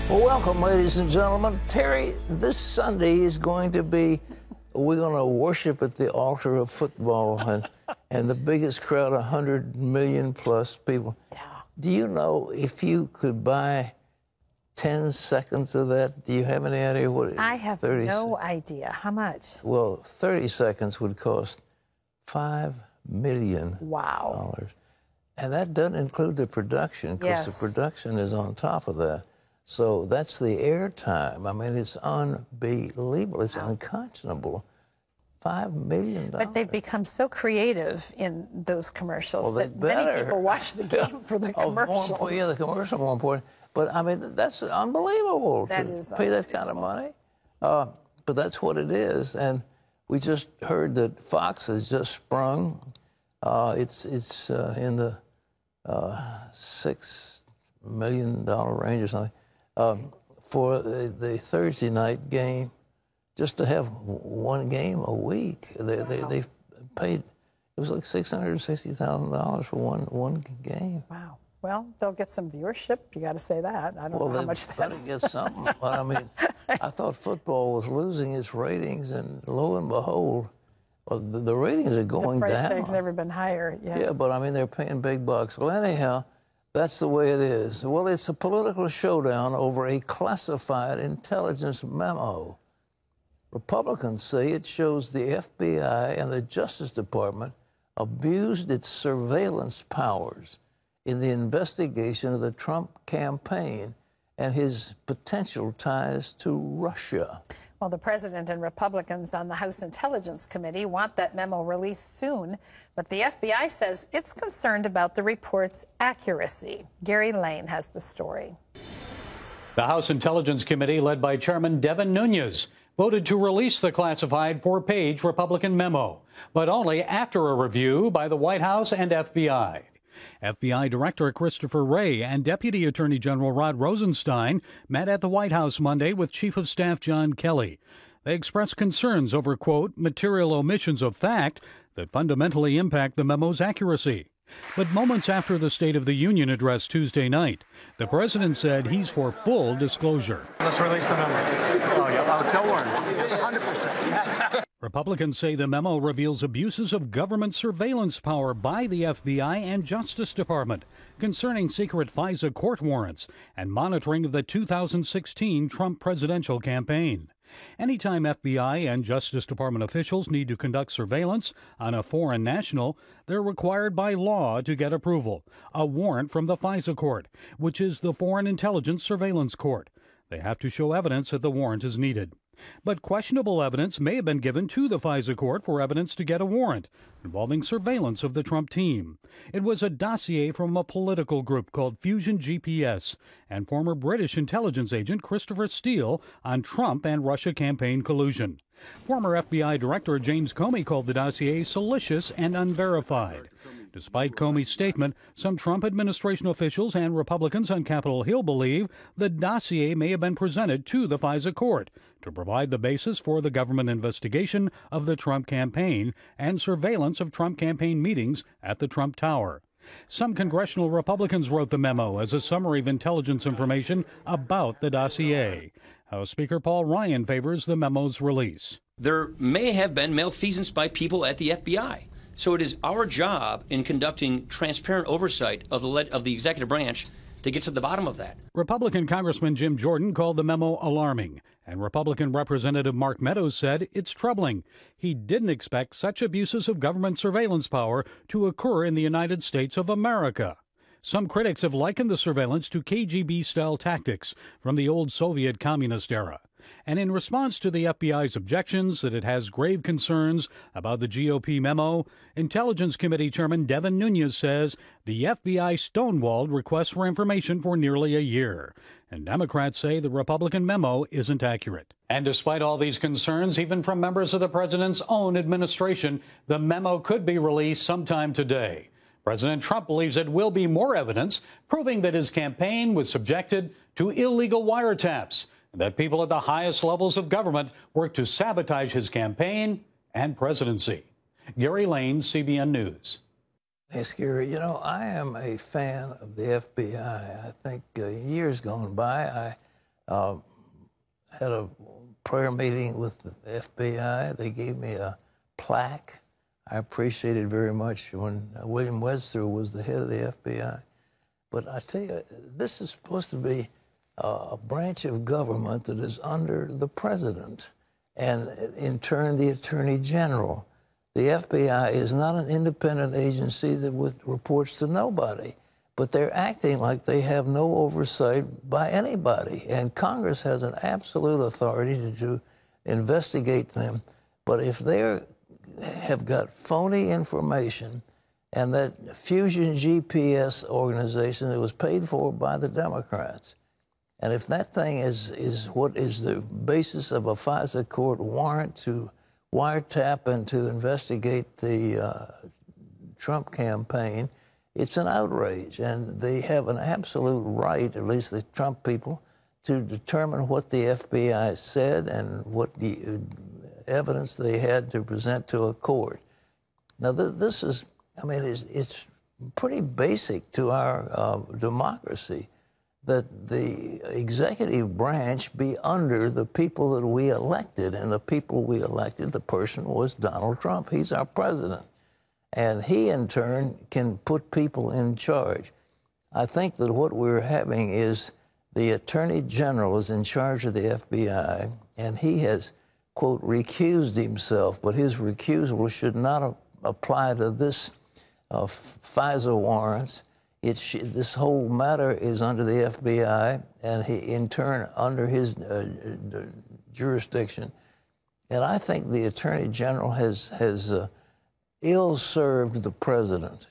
Well, welcome, ladies and gentlemen. Terry, this Sunday is going to be, we're going to worship at the altar of football and the biggest crowd, 100 million plus people. Yeah. Do you know if you could buy 10 seconds of that? Do you have any idea what it is? I have no idea. How much? Well, 30 seconds would cost $5 million. Wow. And that doesn't include the production, because the production is on top of that. So that's the airtime. I mean, it's unbelievable. It's unconscionable. $5 million. But they've become so creative in those commercials that many people watch the game for the commercial. Yeah, the commercial more important. But I mean, that's unbelievable to pay that kind of money. But that's what it is. And we just heard that Fox has just sprung. It's in the $6 million range or something. For the Thursday night game, just to have one game a week. They paid, it was like $660,000 for one game. Wow. Well, they'll get some viewership. You got to say that. I don't know how much that's. Well, they get something. But I mean, I thought football was losing its ratings, and lo and behold, well, the ratings are going down. The price tag's never been higher. Yeah, but I mean, they're paying big bucks. Well, anyhow, that's the way it is. Well, it's a political showdown over a classified intelligence memo. Republicans say it shows the FBI and the Justice Department abused its surveillance powers in the investigation of the Trump campaign and his potential ties to Russia. Well, the president and Republicans on the House Intelligence Committee want that memo released soon, but the FBI says it's concerned about the report's accuracy. Gary Lane has the story. The House Intelligence Committee, led by Chairman Devin Nunes, voted to release the classified 4-page Republican memo, but only after a review by the White House and FBI. FBI Director Christopher Wray and Deputy Attorney General Rod Rosenstein met at the White House Monday with Chief of Staff John Kelly. They expressed concerns over, quote, material omissions of fact that fundamentally impact the memo's accuracy. But moments after the State of the Union address Tuesday night, the president said he's for full disclosure. Let's release the memo. Oh, yeah. Don't worry. 100%. Republicans say the memo reveals abuses of government surveillance power by the FBI and Justice Department concerning secret FISA court warrants and monitoring of the 2016 Trump presidential campaign. Anytime FBI and Justice Department officials need to conduct surveillance on a foreign national, they're required by law to get approval, a warrant from the FISA court, which is the Foreign Intelligence Surveillance Court. They have to show evidence that the warrant is needed. But questionable evidence may have been given to the FISA court for evidence to get a warrant involving surveillance of the Trump team. It was a dossier from a political group called Fusion GPS and former British intelligence agent Christopher Steele on Trump and Russia campaign collusion. Former FBI Director James Comey called the dossier salacious and unverified. Despite Comey's statement, some Trump administration officials and Republicans on Capitol Hill believe the dossier may have been presented to the FISA court to provide the basis for the government investigation of the Trump campaign and surveillance of Trump campaign meetings at the Trump Tower. Some congressional Republicans wrote the memo as a summary of intelligence information about the dossier. House Speaker Paul Ryan favors the memo's release. There may have been malfeasance by people at the FBI. So it is our job in conducting transparent oversight of the executive branch to get to the bottom of that. Republican Congressman Jim Jordan called the memo alarming, and Republican Representative Mark Meadows said it's troubling. He didn't expect such abuses of government surveillance power to occur in the United States of America. Some critics have likened the surveillance to KGB-style tactics from the old Soviet communist era. And in response to the FBI's objections that it has grave concerns about the GOP memo, Intelligence Committee Chairman Devin Nunes says the FBI stonewalled requests for information for nearly a year. And Democrats say the Republican memo isn't accurate. And despite all these concerns, even from members of the president's own administration, the memo could be released sometime today. President Trump believes it will be more evidence proving that his campaign was subjected to illegal wiretaps, and that people at the highest levels of government worked to sabotage his campaign and presidency. Gary Lane, CBN News. Thanks, Gary. You know, I am a fan of the FBI. I think years gone by, had a prayer meeting with the FBI. They gave me a plaque. I appreciated very much when William Webster was the head of the FBI. But I tell you, this is supposed to be a branch of government that is under the president and, in turn, the attorney general. The FBI is not an independent agency that reports to nobody, but they're acting like they have no oversight by anybody. And Congress has an absolute authority to investigate them. But if they have got phony information, and that Fusion GPS organization that was paid for by the Democrats, and if that thing is what is the basis of a FISA court warrant to wiretap and to investigate the Trump campaign, it's an outrage. And they have an absolute right, at least the Trump people, to determine what the FBI said and what the evidence they had to present to a court. Now, this is, I mean, it's pretty basic to our democracy that the executive branch be under the people that we elected. And the people we elected, the person was Donald Trump. He's our president. And he, in turn, can put people in charge. I think that what we're having is the Attorney General is in charge of the FBI, and he has, quote, recused himself, but his recusal should not apply to this FISA warrants. This whole matter is under the FBI, and he, in turn, under his jurisdiction. And I think the Attorney General has ill-served the president.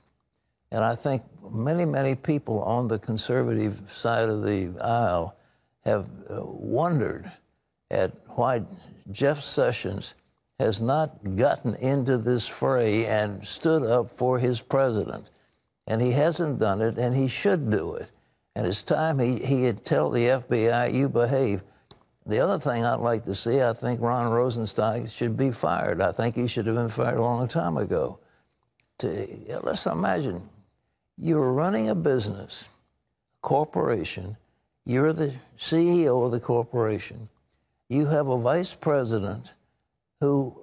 And I think many, many people on the conservative side of the aisle have wondered at why Jeff Sessions has not gotten into this fray and stood up for his president. And he hasn't done it, and he should do it. And it's time he'd tell the FBI, you behave. The other thing I'd like to see, I think Ron Rosenstein should be fired. I think he should have been fired a long time ago. Let's imagine you're running a business, corporation. You're the CEO of the corporation. You have a vice president who,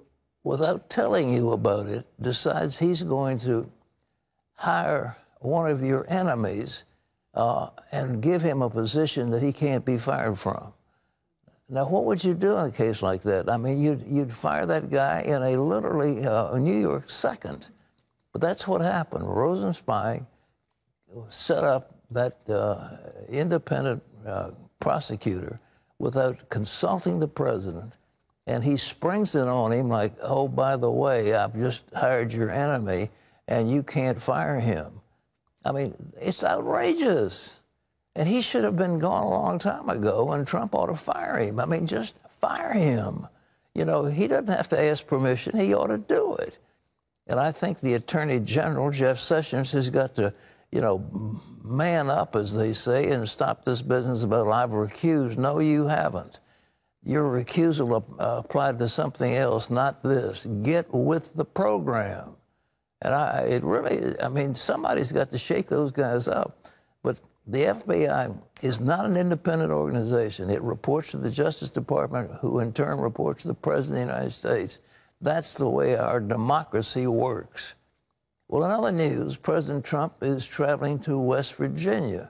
without telling you about it, decides he's going to hire one of your enemies and give him a position that he can't be fired from. Now, what would you do in a case like that? I mean, you'd fire that guy in a literally New York second. But that's what happened. Rosenstein set up that independent prosecutor without consulting the president, and he springs it on him like, oh, by the way, I've just hired your enemy, and you can't fire him. I mean, it's outrageous. And he should have been gone a long time ago, and Trump ought to fire him. I mean, just fire him. You know, he doesn't have to ask permission. He ought to do it. And I think the Attorney General, Jeff Sessions, has got to, you know, man up, as they say, and stop this business about I've recused. No, you haven't. Your recusal applied to something else, not this. Get with the program. And I mean, somebody's got to shake those guys up. But the FBI is not an independent organization. It reports to the Justice Department, who in turn reports to the President of the United States. That's the way our democracy works. Well, in other news, President Trump is traveling to West Virginia.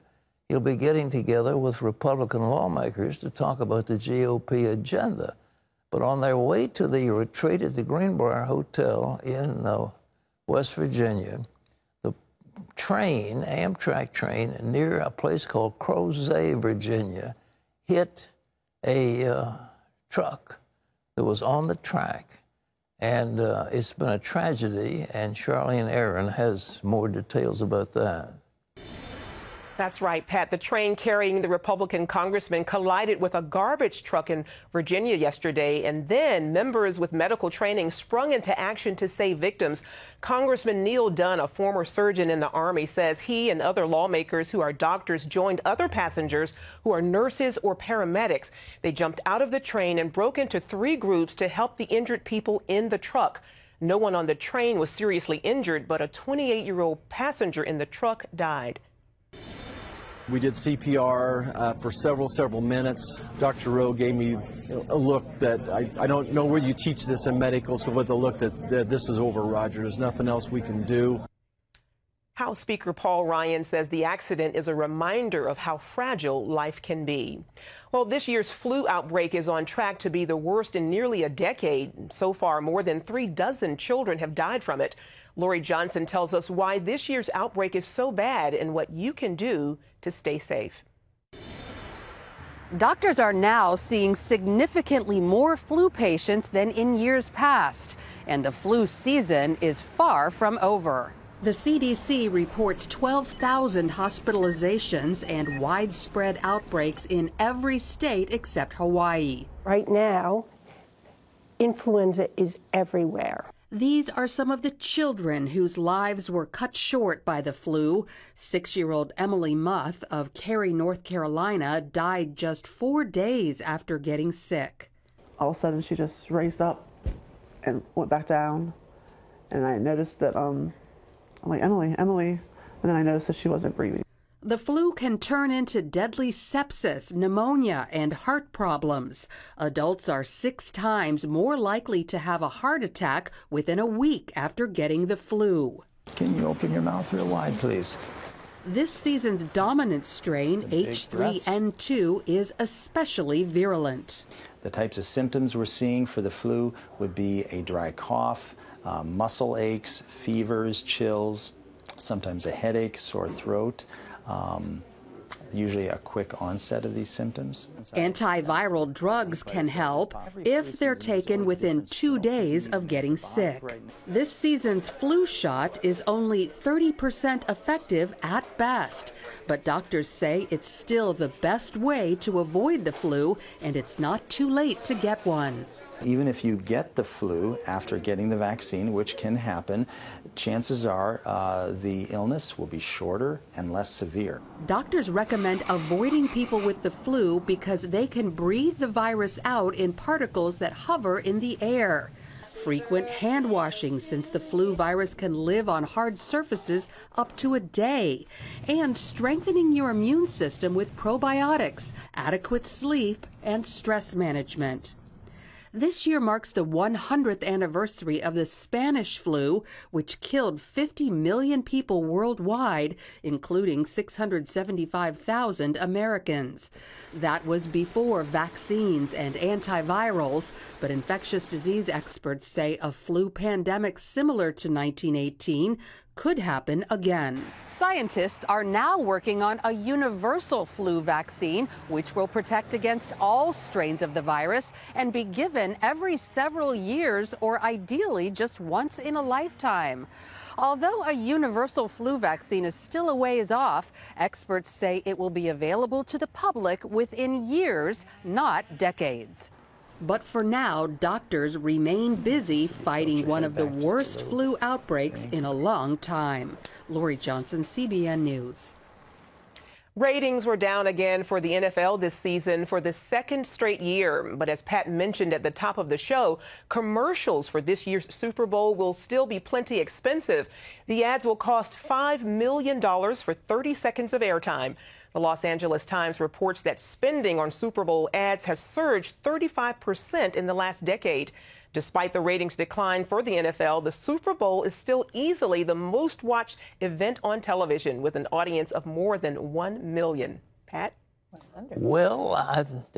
He'll be getting together with Republican lawmakers to talk about the GOP agenda. But on their way to the retreat at the Greenbrier Hotel in West Virginia, the train, Amtrak train, near a place called Crozet, Virginia, hit a truck that was on the track. And it's been a tragedy, and Charlene Aaron has more details about that. That's right, Pat. The train carrying the Republican congressman collided with a garbage truck in Virginia yesterday, and then members with medical training sprung into action to save victims. Congressman Neil Dunn, a former surgeon in the Army, says he and other lawmakers who are doctors joined other passengers who are nurses or paramedics. They jumped out of the train and broke into 3 groups to help the injured people in the truck. No one on the train was seriously injured, but a 28-year-old passenger in the truck died. We did CPR for several minutes. Dr. Rowe gave me a look that I don't know where you teach this in medical school, but the look that this is over, Roger. There's nothing else we can do. House Speaker Paul Ryan says the accident is a reminder of how fragile life can be. Well, this year's flu outbreak is on track to be the worst in nearly a decade. So far, more than 36 children have died from it. Lori Johnson tells us why this year's outbreak is so bad and what you can do to stay safe. Doctors are now seeing significantly more flu patients than in years past, and the flu season is far from over. The CDC reports 12,000 hospitalizations and widespread outbreaks in every state except Hawaii. Right now, influenza is everywhere. These are some of the children whose lives were cut short by the flu. 6-year-old Emily Muth of Cary, North Carolina, died just 4 days after getting sick. All of a sudden, she just raised up and went back down, and I noticed that, I'm like, Emily, and then I noticed that she wasn't breathing. The flu can turn into deadly sepsis, pneumonia, and heart problems. Adults are 6 times more likely to have a heart attack within a week after getting the flu. Can you open your mouth real wide, please? This season's dominant strain, H3N2, is especially virulent. The types of symptoms we're seeing for the flu would be a dry cough, muscle aches, fevers, chills, sometimes a headache, sore throat. Usually a quick onset of these symptoms. Antiviral drugs can help if they're taken within 2 days of getting sick. This season's flu shot is only 30% effective at best, but doctors say it's still the best way to avoid the flu, and it's not too late to get one. Even if you get the flu after getting the vaccine, which can happen, chances are the illness will be shorter and less severe. Doctors recommend avoiding people with the flu because they can breathe the virus out in particles that hover in the air. Frequent hand washing, since the flu virus can live on hard surfaces up to a day. And strengthening your immune system with probiotics, adequate sleep, and stress management. This year marks the 100th anniversary of the Spanish flu, which killed 50 million people worldwide, including 675,000 Americans. That was before vaccines and antivirals, but infectious disease experts say a flu pandemic similar to 1918 could happen again. Scientists are now working on a universal flu vaccine, which will protect against all strains of the virus and be given every several years or ideally just once in a lifetime. Although a universal flu vaccine is still a ways off, experts say it will be available to the public within years, not decades. But for now, doctors remain busy fighting one of the worst flu outbreaks in a long time. Lori Johnson, CBN News. Ratings were down again for the NFL this season for the 2nd straight year. But as Pat mentioned at the top of the show, commercials for this year's Super Bowl will still be plenty expensive. The ads will cost $5 million for 30 seconds of airtime. The Los Angeles Times reports that spending on Super Bowl ads has surged 35% in the last decade. Despite the ratings decline for the NFL, the Super Bowl is still easily the most watched event on television, with an audience of more than 1 million. Pat? Well,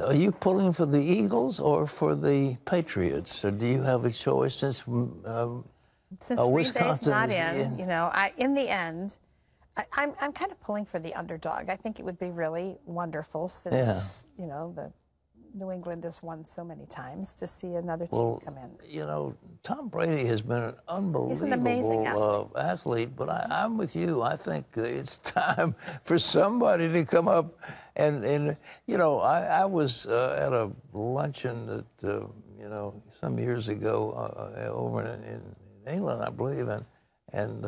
are you pulling for the Eagles or for the Patriots? Or do you have a choice since Green Bay's not in, in the end, I'm kind of pulling for the underdog. I think it would be really wonderful since, the New England has won so many times to see another team come in. Tom Brady has been an unbelievable He's an amazing athlete, but I'm with you. I think it's time for somebody to come up and I was at a luncheon that, some years ago over in England, I believe, and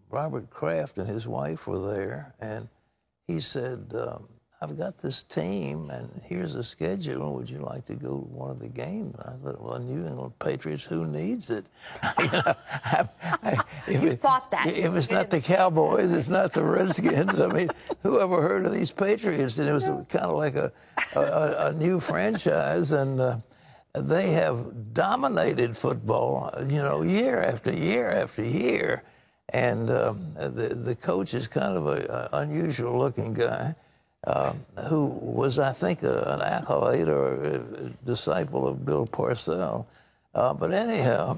Robert Kraft and his wife were there, and he said, I've got this team, and here's a schedule. Would you like to go to one of the games? I thought, well, New England Patriots, who needs it? You thought that. If it's not the Cowboys, it's not the Redskins. I mean, who ever heard of these Patriots? And it was kind of like a new franchise, and they have dominated football, year after year after year. And the coach is kind of an unusual-looking guy. Who was, I think, an accolade or a disciple of Bill Parcells. But anyhow,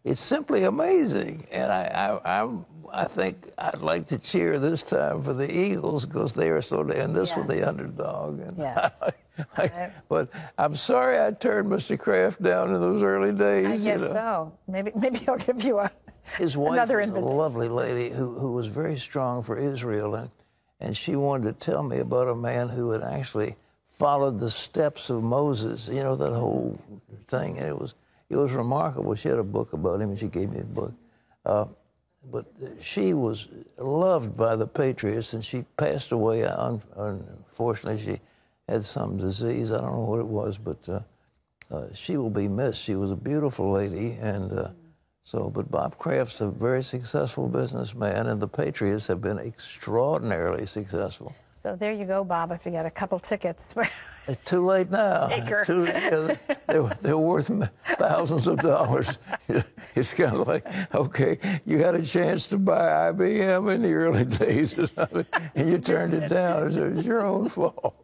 it's simply amazing. And I think I'd like to cheer this time for the Eagles because they are sort of in this one the underdog. And yes. But I'm sorry I turned Mr. Kraft down in those early days. I guess so. Maybe he'll give you His wife another was invitation. a lovely lady who was very strong for Israel. And she wanted to tell me about a man who had actually followed the steps of Moses, that whole thing. And it was remarkable. She had a book about him, and she gave me a book. But she was loved by the Patriots, and she passed away. Unfortunately, she had some disease. I don't know what it was, but she will be missed. She was a beautiful lady, and but Bob Kraft's a very successful businessman, and the Patriots have been extraordinarily successful. So there you go, Bob, if you got a couple tickets. It's too late now. Take her. They're worth thousands of dollars. It's kind of like, okay, you had a chance to buy IBM in the early days, and you turned it down. It was your own fault.